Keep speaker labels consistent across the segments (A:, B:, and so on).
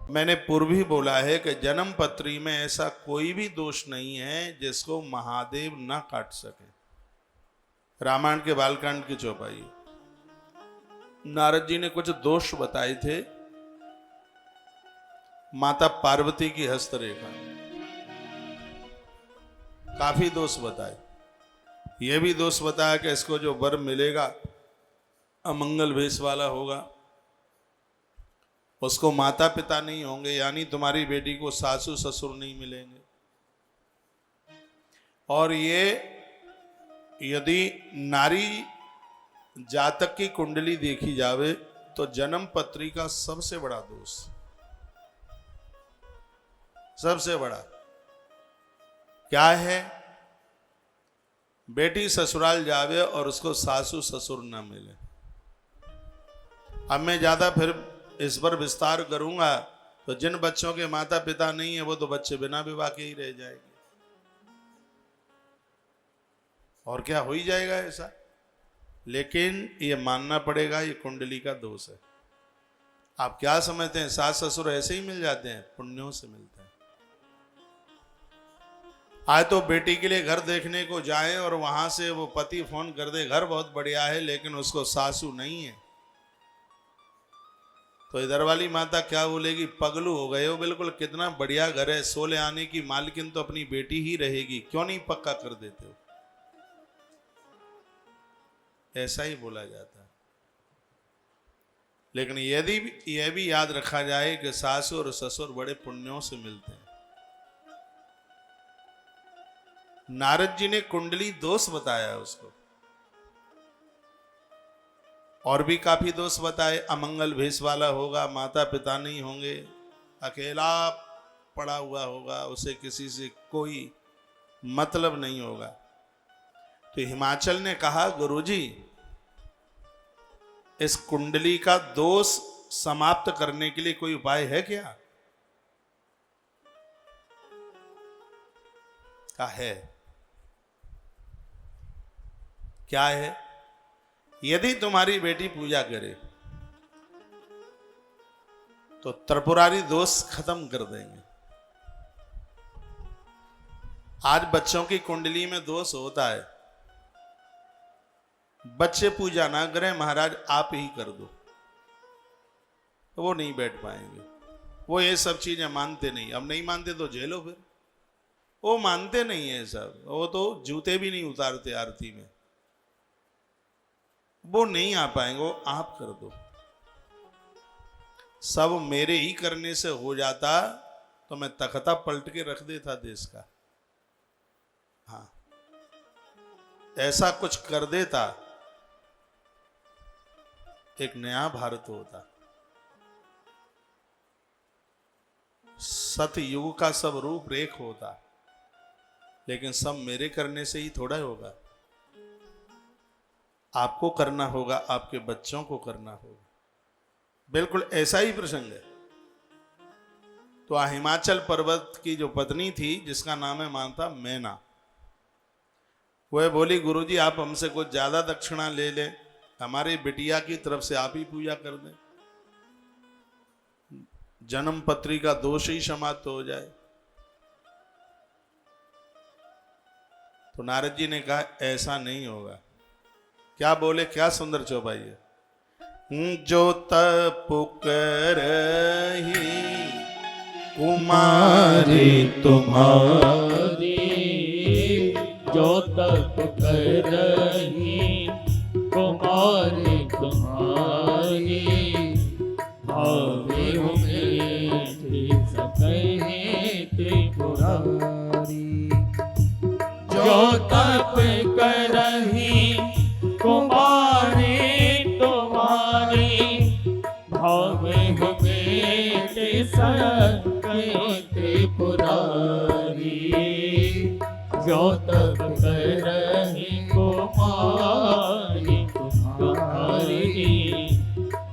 A: मैंने पूर्व ही बोला है कि जन्म पत्री में ऐसा कोई भी दोष नहीं है जिसको महादेव ना काट सके। रामायण के बालकांड की चौपाई, नारद जी ने कुछ दोष बताए थे। माता पार्वती की हस्तरेखा, काफी दोष बताए। यह भी दोष बताया कि इसको जो वर मिलेगा अमंगल भेष वाला होगा, उसको माता पिता नहीं होंगे, यानी तुम्हारी बेटी को सासू ससुर नहीं मिलेंगे। और ये यदि नारी जातक की कुंडली देखी जावे तो जन्म पत्री का सबसे बड़ा दोष, सबसे बड़ा क्या है? बेटी ससुराल जावे और उसको सासू ससुर न मिले। अब मैं ज्यादा फिर इस पर विस्तार करूंगा तो जिन बच्चों के माता पिता नहीं है वो तो बच्चे बिना विवाह के ही रह जाएंगे, और क्या हो ही जाएगा ऐसा। लेकिन ये मानना पड़ेगा, ये कुंडली का दोष है। आप क्या समझते हैं सास ससुर ऐसे ही मिल जाते हैं? पुण्यों से मिलते हैं। आज तो बेटी के लिए घर देखने को जाएं और वहां से वो पति फोन कर दे घर बहुत बढ़िया है, लेकिन उसको सासू नहीं है, तो इधर वाली माता क्या बोलेगी? पगलू हो गए हो बिल्कुल, कितना बढ़िया घर है, सोले आने की मालकिन तो अपनी बेटी ही रहेगी, क्यों नहीं पक्का कर देते हो? ऐसा ही बोला जाता है। लेकिन यदि यह भी याद रखा जाए कि सासू और ससुर बड़े पुण्यों से मिलते हैं। नारद जी ने कुंडली दोष बताया उसको, और भी काफी दोष बताए। अमंगल भेष वाला होगा, माता पिता नहीं होंगे, अकेला पड़ा हुआ होगा, उसे किसी से कोई मतलब नहीं होगा। तो हिमाचल ने कहा गुरुजी इस कुंडली का दोष समाप्त करने के लिए कोई उपाय है क्या? क्या है? क्या है? यदि तुम्हारी बेटी पूजा करे तो त्रिपुरारी दोष खत्म कर देंगे। आज बच्चों की कुंडली में दोष होता है, बच्चे पूजा ना करें, महाराज आप ही कर दो, तो वो नहीं बैठ पाएंगे। वो ये सब चीजें मानते नहीं। अब नहीं मानते तो झेलो फिर। वो मानते नहीं है सब, वो तो जूते भी नहीं उतारते आरती में। वो नहीं आ पाएंगे, वो आप कर दो। सब मेरे ही करने से हो जाता तो मैं तख्ता पलट के रख देता देश का। हाँ, ऐसा कुछ कर देता, एक नया भारत होता। सतयुग का सब रूप रेख होता, लेकिन सब मेरे करने से ही थोड़ा होगा। आपको करना होगा, आपके बच्चों को करना होगा। बिल्कुल ऐसा ही प्रसंग है। तो हिमाचल पर्वत की जो पत्नी थी जिसका नाम है माता मैना, वह बोली गुरुजी आप हमसे कुछ ज्यादा दक्षिणा ले लें, हमारी बिटिया की तरफ से आप ही पूजा कर दें, जन्म पत्री का दोष ही समाप्त हो जाए। तो नारद जी ने कहा ऐसा नहीं होगा। क्या बोले? क्या सुंदर चौपाई है। जो तप करही कुमारी तुम्हारी,
B: जो तप करही कुमारी तुम्हारी, भावे उमेठी सकहि त्रिपुरारी। जो तप करही कुमारी तुम्हारी, भावे उमेठी सकहि त्रिपुरारी। जो तप करही कुमारी तुम्हारी,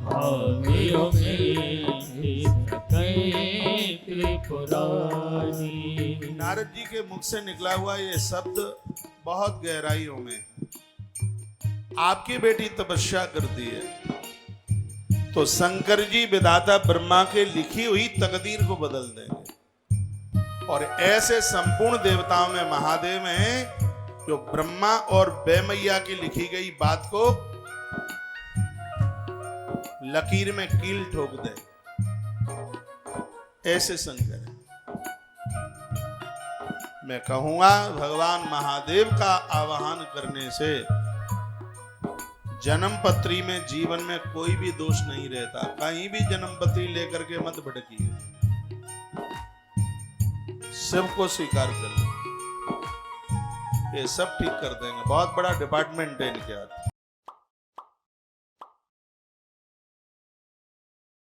B: भावे उमेठी सकहि त्रिपुरारी।
A: नारद जी के मुख से निकला हुआ ये शब्द बहुत गहराइयों में। आपकी बेटी तपस्या करती है, तो शंकर जी विधाता ब्रह्मा के लिखी हुई तकदीर को बदल देंगे। और ऐसे संपूर्ण देवताओं में महादेव हैं जो ब्रह्मा और बेमैया की लिखी गई बात को लकीर में कील ठोक दे, ऐसे शंकर है। मैं कहूंगा भगवान महादेव का आवाहन करने से जन्म पत्री में जीवन में कोई भी दोष नहीं रहता। कहीं भी जन्म पत्री लेकर के मत भटकिए, शिव को स्वीकार कर लो, ये सब ठीक कर देंगे। बहुत बड़ा डिपार्टमेंट है इनके हाथ।